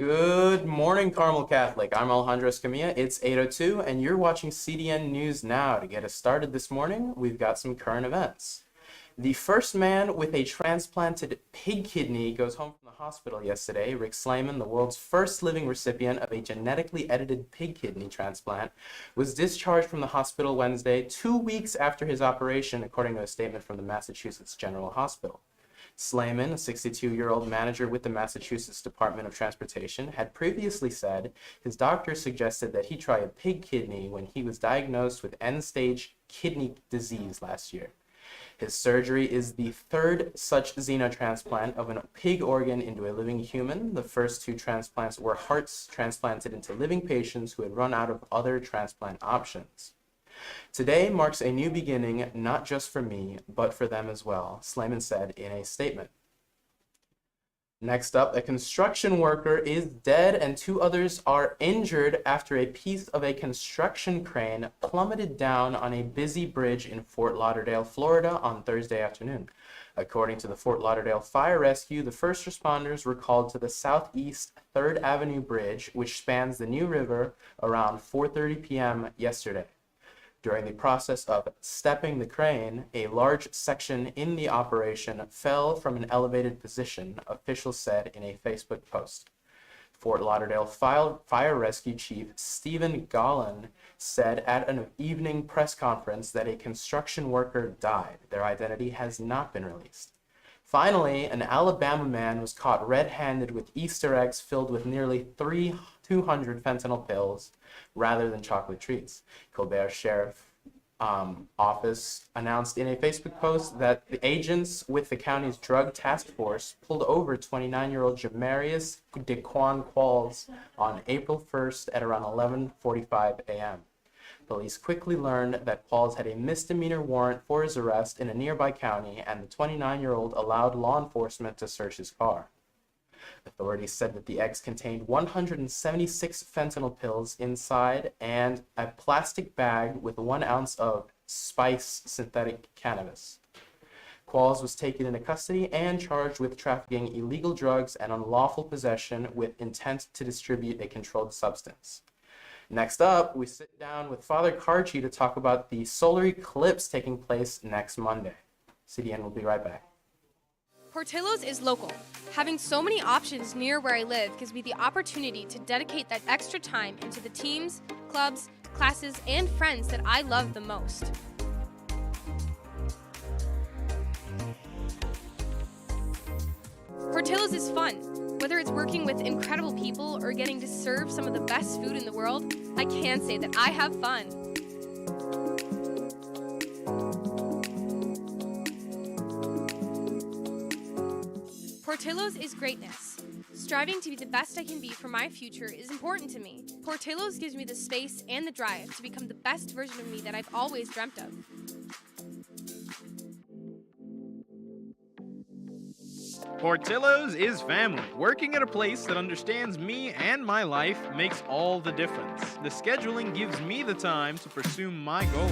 Good morning, Carmel Catholic. I'm Alejandro Escamilla. It's 8:02, and you're watching CDN News Now. To get us started this morning, we've got some current events. The first man with a transplanted pig kidney goes home from the hospital yesterday. Rick Slayman, the world's first living recipient of a genetically edited pig kidney transplant, was discharged from the hospital Wednesday, 2 weeks after his operation, according to a statement from the Massachusetts General Hospital. Slayman, a 62-year-old manager with the Massachusetts Department of Transportation, had previously said his doctor suggested that he try a pig kidney when he was diagnosed with end-stage kidney disease last year. His surgery is the third such xenotransplant of a pig organ into a living human. The first two transplants were hearts transplanted into living patients who had run out of other transplant options. Today marks a new beginning, not just for me, but for them as well, Slayman said in a statement. Next up, a construction worker is dead and 2 others are injured after a piece of a construction crane plummeted down on a busy bridge in Fort Lauderdale, Florida on Thursday afternoon. According to the Fort Lauderdale Fire Rescue, the first responders were called to the Southeast 3rd Avenue Bridge, which spans the New River, around 4:30 p.m. yesterday. During the process of stepping the crane, a large section in the operation fell from an elevated position, officials said in a Facebook post. Fort Lauderdale Fire Rescue Chief Stephen Gollan said at an evening press conference that a construction worker died. Their identity has not been released. Finally, an Alabama man was caught red-handed with Easter eggs filled with nearly 200 fentanyl pills rather than chocolate treats. Colbert Sheriff Office announced in a Facebook post that the agents with the county's drug task force pulled over 29-year-old Jamarius DeQuan Qualls on April 1st at around 11:45 a.m. Police quickly learned that Qualls had a misdemeanor warrant for his arrest in a nearby county, and the 29-year-old allowed law enforcement to search his car. Authorities said that the eggs contained 176 fentanyl pills inside and a plastic bag with 1 ounce of spice synthetic cannabis. Qualls was taken into custody and charged with trafficking illegal drugs and unlawful possession with intent to distribute a controlled substance. Next up, we sit down with Father Carchi to talk about the solar eclipse taking place next Monday. CDN will be right back. Portillo's is local. Having so many options near where I live gives me the opportunity to dedicate that extra time into the teams, clubs, classes, and friends that I love the most. Portillo's is fun. Whether it's working with incredible people or getting to serve some of the best food in the world, I can say that I have fun. Portillo's is greatness. Striving to be the best I can be for my future is important to me. Portillo's gives me the space and the drive to become the best version of me that I've always dreamt of. Portillo's is family. Working at a place that understands me and my life makes all the difference. The scheduling gives me the time to pursue my goals.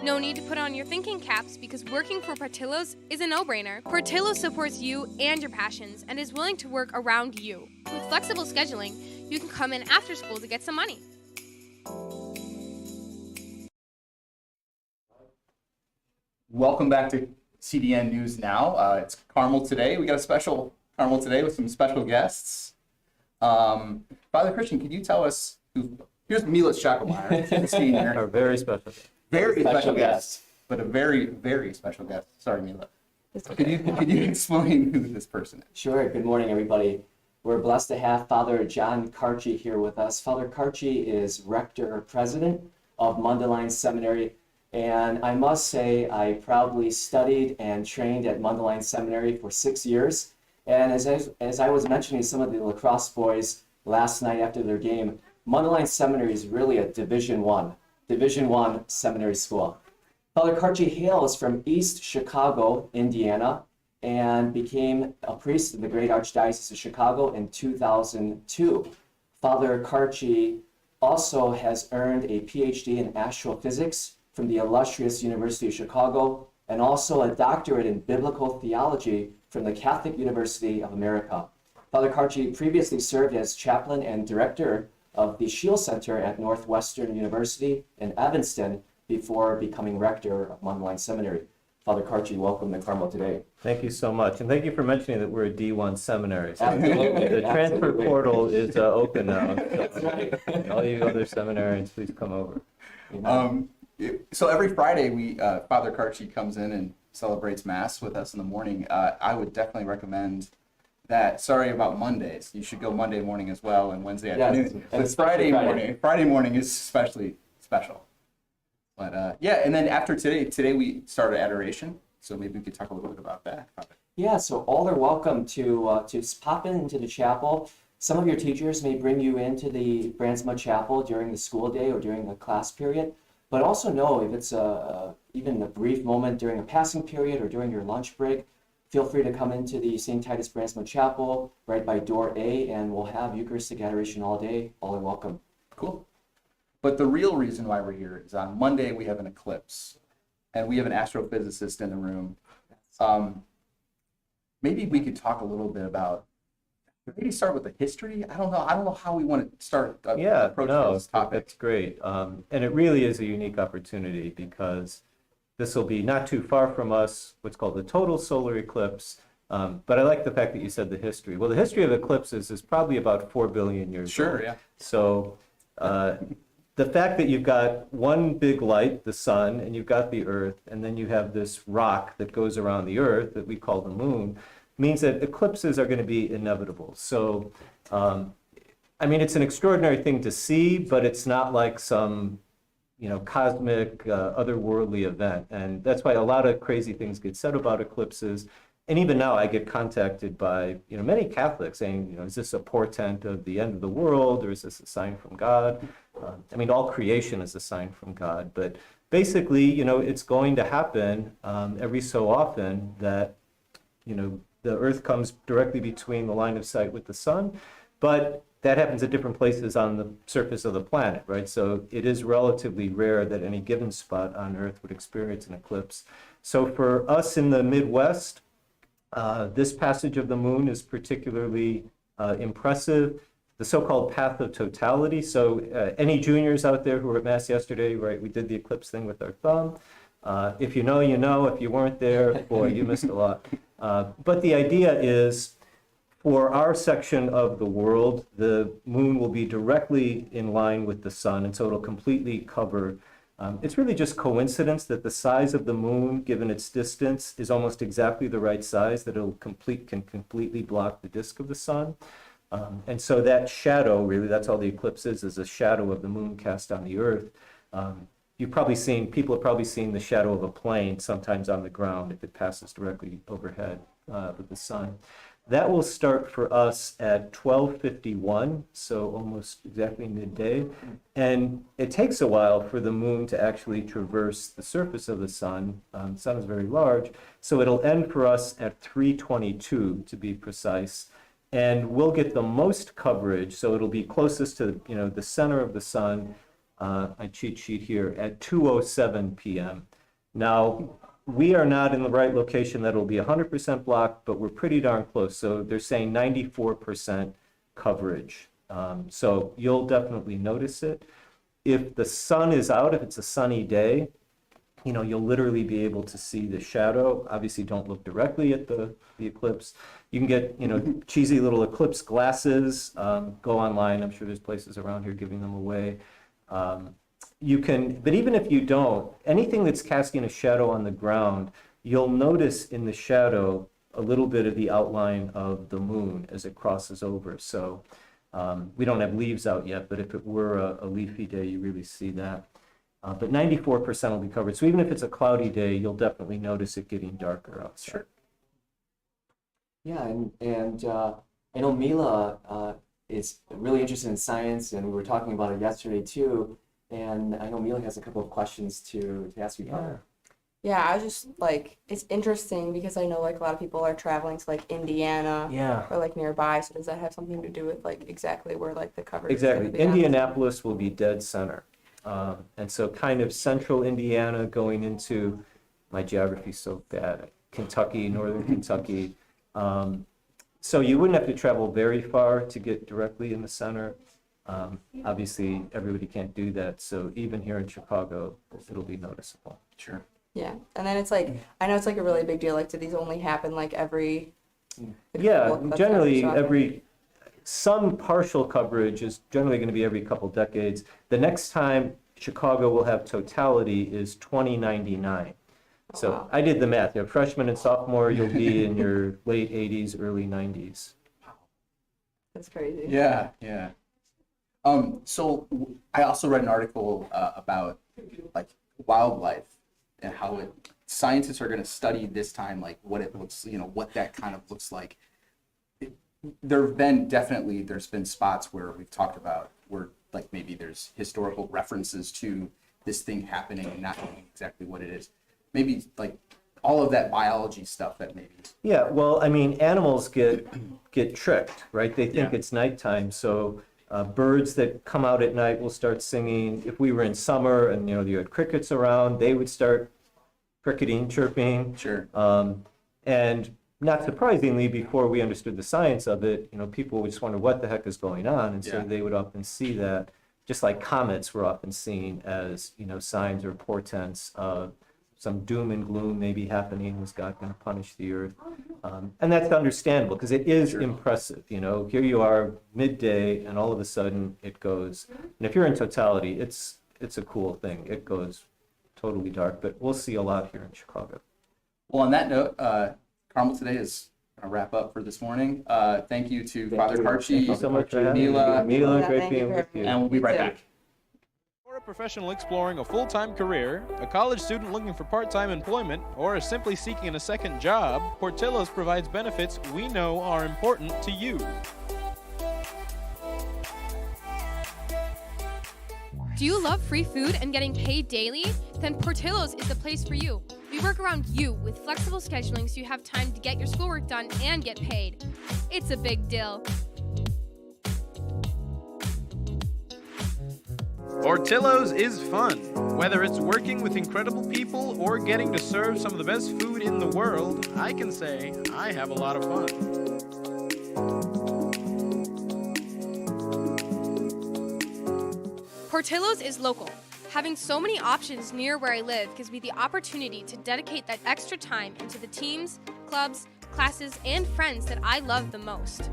No need to put on your thinking caps because working for Portillo's is a no-brainer. Portillo's supports you and your passions and is willing to work around you. With flexible scheduling, you can come in after school to get some money. Welcome back to CDN News Now. It's Carmel today. We got a special Carmel today with some special guests. Father Christian, could you tell us here's Milos Shacklemeyer, Our very special. Very special guest, but a very, very special guest. Sorry, Mila. Okay. Could you explain who this person is? Sure. Good morning, everybody. We're blessed to have Father John Carchi here with us. Father Carchi is rector or president of Mundelein Seminary, and I must say I proudly studied and trained at Mundelein Seminary for 6 years. And as I was mentioning some of the lacrosse boys last night after their game, Mundelein Seminary is really a Division I seminary school. Father Carchi hails from East Chicago, Indiana, and became a priest in the Great Archdiocese of Chicago in 2002. Father Carchi also has earned a PhD in astrophysics from the illustrious University of Chicago, and also a doctorate in biblical theology from the Catholic University of America. Father Carchi previously served as chaplain and director of the Shield Center at Northwestern University in Evanston before becoming rector of Mundelein Seminary. Father Carchi, welcome to Carmel today. Thank you so much. And thank you for mentioning that we're a D1 seminary. So Absolutely. the transfer Absolutely. portal is open now. That's right. All you other seminarians, please come over. So every Friday, Father Carchi comes in and celebrates Mass with us in the morning. I would definitely recommend that. Sorry about Mondays. You should go Monday morning as well and Wednesday afternoon. and But Friday Friday. morning. Friday morning is especially special. But yeah, and then after today we started adoration. So maybe we could talk a little bit about that. Yeah, so all are welcome to pop into the chapel. Some of your teachers may bring you into the Bransma Chapel during the school day or during the class period. But also know if it's even a brief moment during a passing period or during your lunch break, feel free to come into the St. Titus Bransma Chapel right by door A, and we'll have Eucharistic adoration all day. All are welcome. Cool. But the real reason why we're here is on Monday we have an eclipse, and we have an astrophysicist in the room. Maybe we could talk a little bit about. Maybe start with the history. I don't know how we want to start. Approach this topic. That's great. And it really is a unique opportunity because this will be not too far from us, what's called the total solar eclipse. But I like the fact that you said the history. Well, the history of eclipses is probably about 4 billion years old. Sure, yeah. So the fact that you've got one big light, the sun, and you've got the earth, and then you have this rock that goes around the earth that we call the moon, means that eclipses are going to be inevitable. So, I mean, it's an extraordinary thing to see, but it's not like some, cosmic, otherworldly event. And that's why a lot of crazy things get said about eclipses. And even now I get contacted by, many Catholics saying, is this a portent of the end of the world, or is this a sign from God? I mean, all creation is a sign from God. But basically, it's going to happen every so often that, the earth comes directly between the line of sight with the sun, but that happens at different places on the surface of the planet, right? So it is relatively rare that any given spot on earth would experience an eclipse. So for us in the Midwest, this passage of the moon is particularly impressive. The so-called path of totality. So any juniors out there who were at Mass yesterday, right, we did the eclipse thing with our thumb. If you know, you know. If you weren't there, boy, you missed a lot. But the idea is, for our section of the world, the moon will be directly in line with the sun, and so it'll completely cover. It's really just coincidence that the size of the moon, given its distance, is almost exactly the right size that can completely block the disk of the sun. And so that shadow, really, that's all the eclipse is a shadow of the moon cast on the earth. People have probably seen the shadow of a plane sometimes on the ground if it passes directly overhead with the sun. That will start for us at 12:51, so almost exactly midday. And it takes a while for the moon to actually traverse the surface of the sun. The sun is very large, so it'll end for us at 3:22 to be precise. And we'll get the most coverage, so it'll be closest to the center of the sun. My cheat sheet here at 2:07 p.m. Now, we are not in the right location that will be 100% blocked, but we're pretty darn close. So they're saying 94% coverage. So you'll definitely notice it. If the sun is out, if it's a sunny day, you'll literally be able to see the shadow. Obviously, don't look directly at the eclipse. You can get, cheesy little eclipse glasses. Go online. I'm sure there's places around here giving them away. But even if you don't, anything that's casting a shadow on the ground, you'll notice in the shadow a little bit of the outline of the moon as it crosses over. So we don't have leaves out yet, but if it were a leafy day, you really see that. But 94% will be covered. So even if it's a cloudy day, you'll definitely notice it getting darker outside. Sure. Yeah, and I know Mila is really interested in science, and we were talking about it yesterday too. And I know Mila has a couple of questions to ask you, Father. Yeah, I was just like, it's interesting because I know like a lot of people are traveling to like Indiana Yeah. or like nearby. So does that have something to do with like exactly where like the coverage is Exactly. gonna be at? Indianapolis will be dead center. And so kind of central Indiana going into, my geography's so bad, Kentucky, northern Kentucky. So you wouldn't have to travel very far to get directly in the center. Obviously, everybody can't do that. So even here in Chicago, it'll be noticeable. Sure. Yeah, and then it's like, I know it's like a really big deal. Like, do these only happen like every? Yeah, couple of generally so some partial coverage is generally going to be every couple decades. The next time Chicago will have totality is 2099. So wow. I did the math. You know, freshman and sophomore, you'll be in your late 80s, early 90s. That's crazy. Yeah, yeah. So I also read an article about like wildlife and how scientists are going to study this time, like what it looks, what that kind of looks like. There's been spots where we've talked about where like maybe there's historical references to this thing happening and not knowing exactly what it is. Maybe like all of that biology stuff that maybe. Yeah, well, I mean, animals get tricked, right? They think Yeah. it's nighttime, so birds that come out at night will start singing. If we were in summer and you had crickets around, they would start cricketing, chirping. Sure. And not surprisingly, before we understood the science of it, people would just wonder what the heck is going on, and so Yeah. they would often see that, just like comets were often seen as signs or portents of some doom and gloom maybe happening. Was God going to punish the earth? And that's understandable because it is impressive. Here you are midday, and all of a sudden it goes. And if you're in totality, it's a cool thing. It goes totally dark, but we'll see a lot here in Chicago. Well, on that note, Carmel today is going to wrap up for this morning. Thank you to Father Thank you Karchi, so much for having me. Mila, Mila, Yeah, great thank you being for with having you. me. and we'll be right too. back. For a professional exploring a full-time career, a college student looking for part-time employment, or is simply seeking a second job, Portillo's provides benefits we know are important to you. Do you love free food and getting paid daily? Then Portillo's is the place for you. We work around you with flexible scheduling so you have time to get your schoolwork done and get paid. It's a big deal. Portillo's is fun. Whether it's working with incredible people or getting to serve some of the best food in the world, I can say I have a lot of fun. Portillo's is local. Having so many options near where I live gives me the opportunity to dedicate that extra time into the teams, clubs, classes, and friends that I love the most.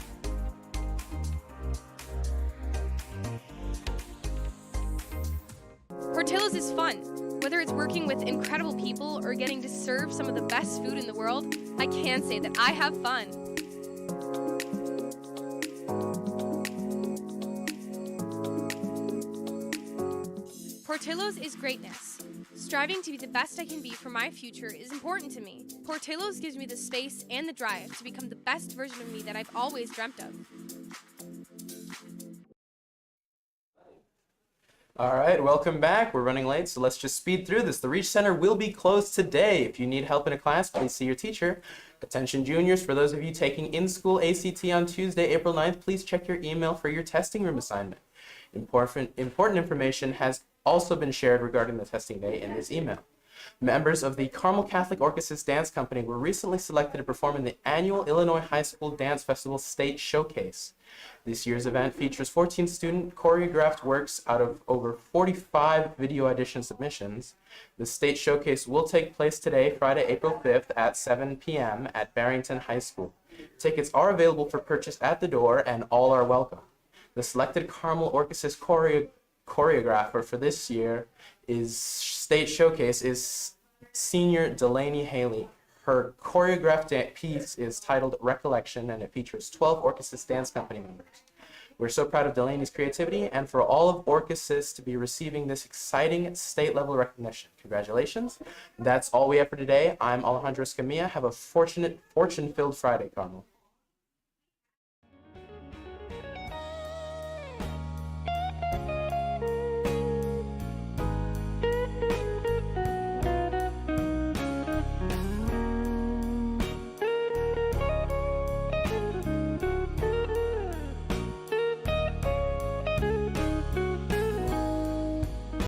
Portillo's is fun. Whether it's working with incredible people or getting to serve some of the best food in the world, I can say that I have fun. Portillo's is greatness. Striving to be the best I can be for my future is important to me. Portillo's gives me the space and the drive to become the best version of me that I've always dreamt of. All right, welcome back. We're running late, so let's just speed through this. The Reach Center will be closed today. If you need help in a class, please see your teacher. Attention juniors, for those of you taking in-school ACT on Tuesday, April 9th, please check your email for your testing room assignment. Important information has also been shared regarding the testing day in this email. Members of the Carmel Catholic Orchesis Dance Company were recently selected to perform in the annual Illinois High School Dance Festival State Showcase. This year's event features 14 student choreographed works out of over 45 video audition submissions. The State Showcase will take place today, Friday, April 5th at 7 p.m. at Barrington High School. Tickets are available for purchase at the door and all are welcome. The selected Carmel Orchesis choreographer for this year is State Showcase is senior Delaney Haley. Her choreographed piece is titled Recollection, and it features 12 Orchesis Dance Company members. We're so proud of Delaney's creativity and for all of Orchesis to be receiving this exciting state-level recognition. Congratulations. That's all we have for today. I'm Alejandro Escamilla. Have a fortune-filled Friday, Carmel.